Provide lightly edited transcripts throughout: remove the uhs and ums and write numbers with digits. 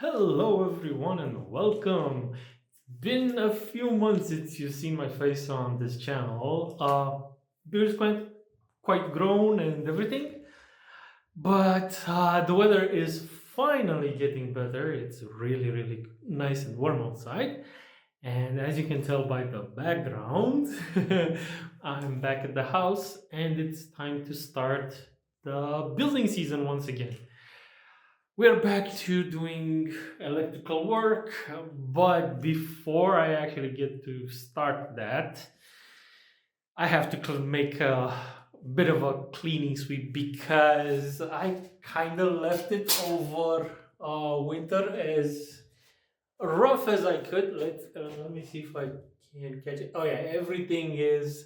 Hello, everyone, and welcome. It's been a few months since you've seen my face on this channel. Beard's quite grown and everything, but the weather is finally getting better. It's really nice and warm outside, and as you can tell by the background, I'm back at the house, and it's time to start the building season once again. We're back to doing electrical work, but before I actually get to start that, I have to make a bit of a cleaning sweep because I kind of left it over winter as rough as I could. Let me see if I can catch it. Oh yeah, everything is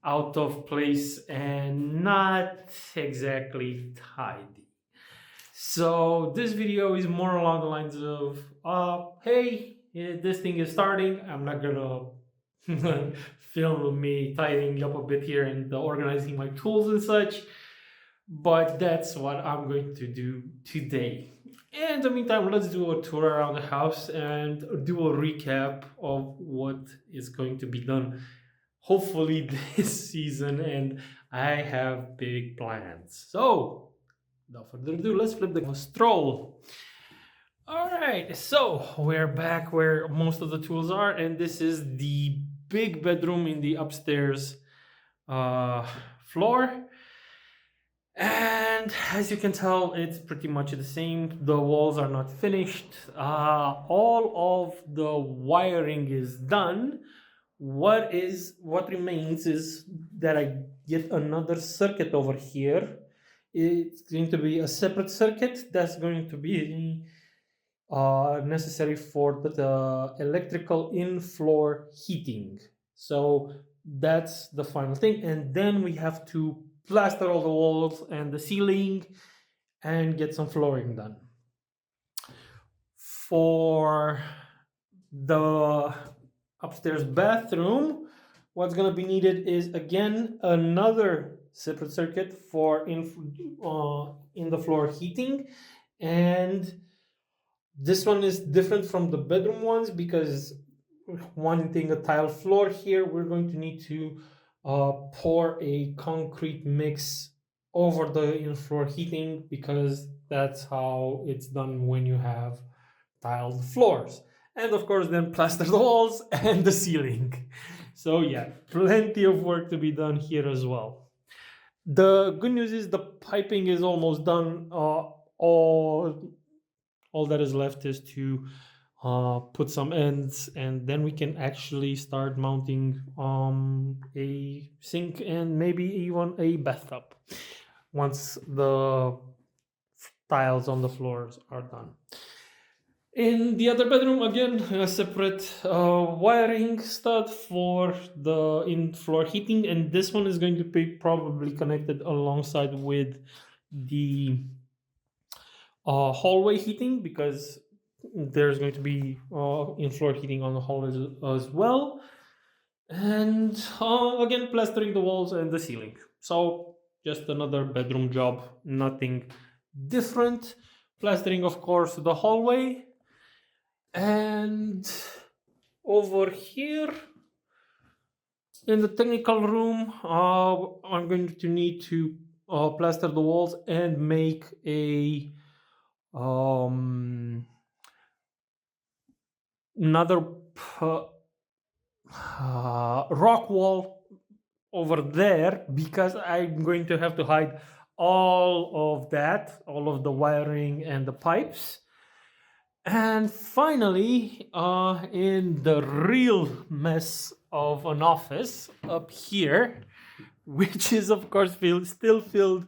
out of place and not exactly tidy. So this video is more along the lines of, hey, this thing is starting. I'm not gonna film me tidying up a bit here and organizing my tools and such, but that's what I'm going to do today. In the meantime, let's do a tour around the house and do a recap of what is going to be done, hopefully this season, and I have big plans. So without further ado, let's flip the stroll. All right, so we're back where most of the tools are, and this is the big bedroom in the upstairs floor. And as you can tell, it's pretty much the same. The walls are not finished. All of the wiring is done. What remains is that I get another circuit over here. It's going to be a separate circuit that's going to be necessary for the electrical in-floor heating. So that's the final thing. And then we have to plaster all the walls and the ceiling and get some flooring done. For the upstairs bathroom, what's going to be needed is again another separate circuit for in the floor heating, and this one is different from the bedroom ones because wanting a tile floor here, we're going to need to pour a concrete mix over the in-floor heating because that's how it's done when you have tiled floors. And of course, then plaster the walls and the ceiling. So yeah, plenty of work to be done here as well. The good news is the piping is almost done. All that is left is to put some ends, and then we can actually start mounting a sink and maybe even a bathtub once the tiles on the floors are done. In the other bedroom, again, a separate wiring stud for the in-floor heating, and this one is going to be probably connected alongside with the hallway heating because there's going to be in-floor heating on the hallways as well. And again, plastering the walls and the ceiling. So just another bedroom job, nothing different. Plastering, of course, the hallway. And over here in the technical room, I'm going to need to plaster the walls and make a another rock wall over there because I'm going to have to hide all of that, all of the wiring and the pipes. And finally, in the real mess of an office up here, which is of course still filled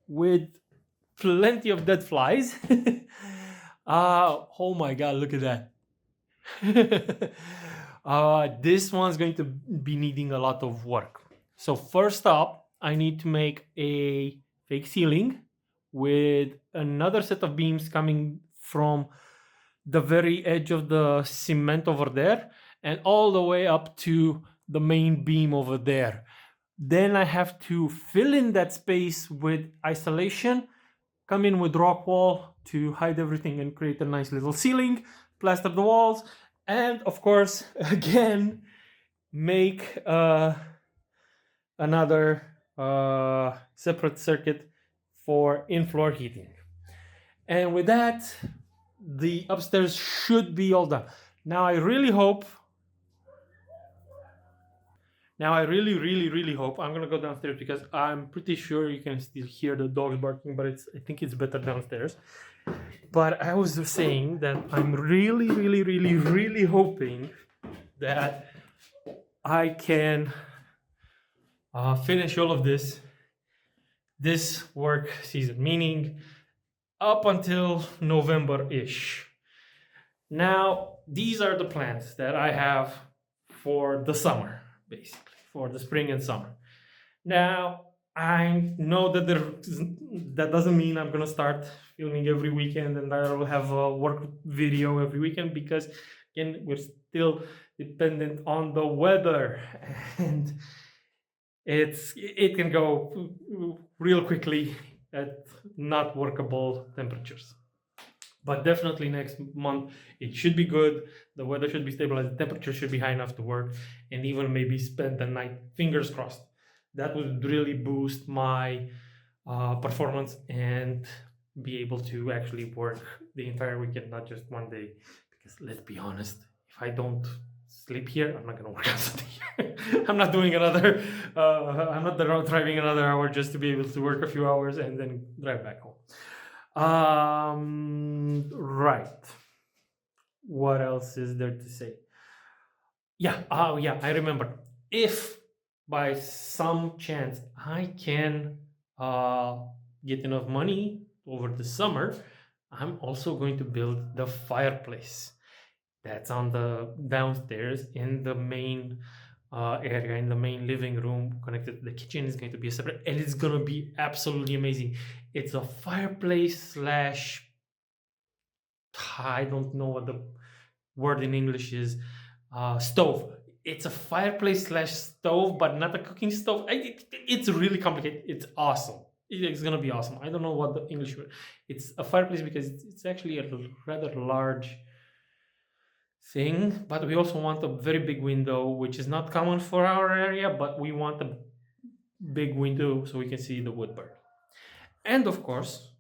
with plenty of dead flies. Oh my god, look at that. This one's going to be needing a lot of work. So first up, I need to make a fake ceiling with another set of beams coming from the very edge of the cement over there and all the way up to the main beam over there. Then I have to fill in that space with isolation, come in with rock wall to hide everything and create a nice little ceiling, plaster the walls, and of course, again, make another separate circuit for in-floor heating. And with that, the upstairs should be all done. Now I really hope, really hope, I'm gonna go downstairs because I'm pretty sure you can still hear the dogs barking, but I think it's better downstairs. But I was saying that I'm really hoping that I can finish all of this work season, meaning up until November-ish. Now, these are the plans that I have for the summer, basically, for the spring and summer. Now, I know that that doesn't mean I'm gonna start filming every weekend and I will have a work video every weekend, because again, we're still dependent on the weather, and it can go real quickly at not workable temperatures. But definitely next month it should be good. The weather should be stabilized. The temperature should be high enough to work, and even maybe spend the night. Fingers crossed. That would really boost my performance and be able to actually work the entire weekend, not just one day. Because let's be honest, if I don't sleep here, I'm not gonna work on Sunday. I'm not doing another. I'm not driving another hour just to be able to work a few hours and then drive back home. Right. What else is there to say? Yeah. Oh, yeah. I remember. If by some chance I can get enough money over the summer, I'm also going to build the fireplace that's on the downstairs in the main area, in the main living room, connected to the kitchen. Is going to be a separate, and it's gonna be absolutely amazing. It's a fireplace slash, I don't know what the word in English is, stove. It's a fireplace slash stove, but not a cooking stove. It's really complicated. It's awesome. It's gonna be awesome. I don't know what the English word. It's a fireplace because it's actually a rather large thing, but we also want a very big window, which is not common for our area, but we want a big window so we can see the wood burn. And of course,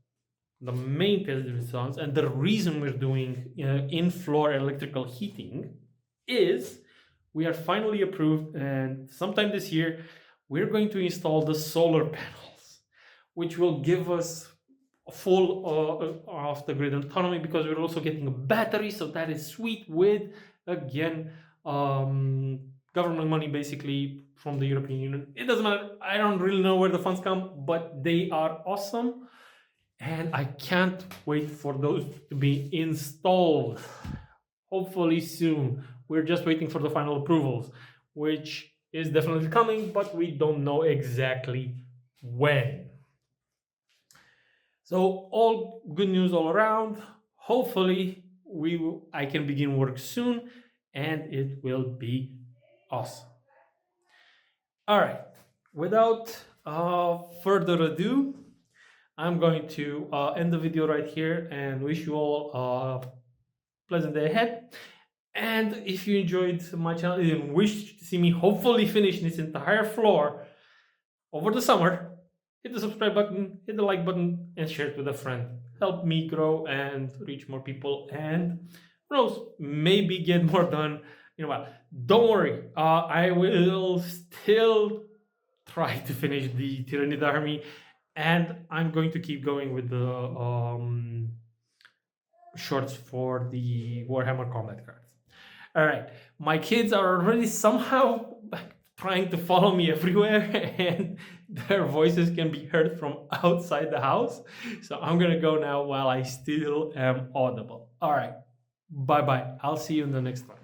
the main response and the reason we're doing in-floor electrical heating is we are finally approved, and sometime this year we're going to install the solar panels, which will give us full off the grid autonomy, because we're also getting a battery, so that is sweet, with again government money basically from the European Union. It doesn't matter, I don't really know where the funds come, but they are awesome, and I can't wait for those to be installed, hopefully soon. We're just waiting for the final approvals, which is definitely coming, but we don't know exactly when. So all good news all around. Hopefully I can begin work soon, and it will be awesome. All right, without further ado, I'm going to end the video right here and wish you all a pleasant day ahead. And if you enjoyed my channel and wish to see me hopefully finish this entire floor over the summer, hit the subscribe button, hit the like button, and share it with a friend. Help me grow and reach more people, and who knows, maybe get more done in a while. Don't worry, I will still try to finish the Tyranid army, and I'm going to keep going with the shorts for the Warhammer Combat cards. All right, my kids are already somehow trying to follow me everywhere, and their voices can be heard from outside the house. So I'm gonna go now while I still am audible. All right, bye-bye. I'll see you in the next one.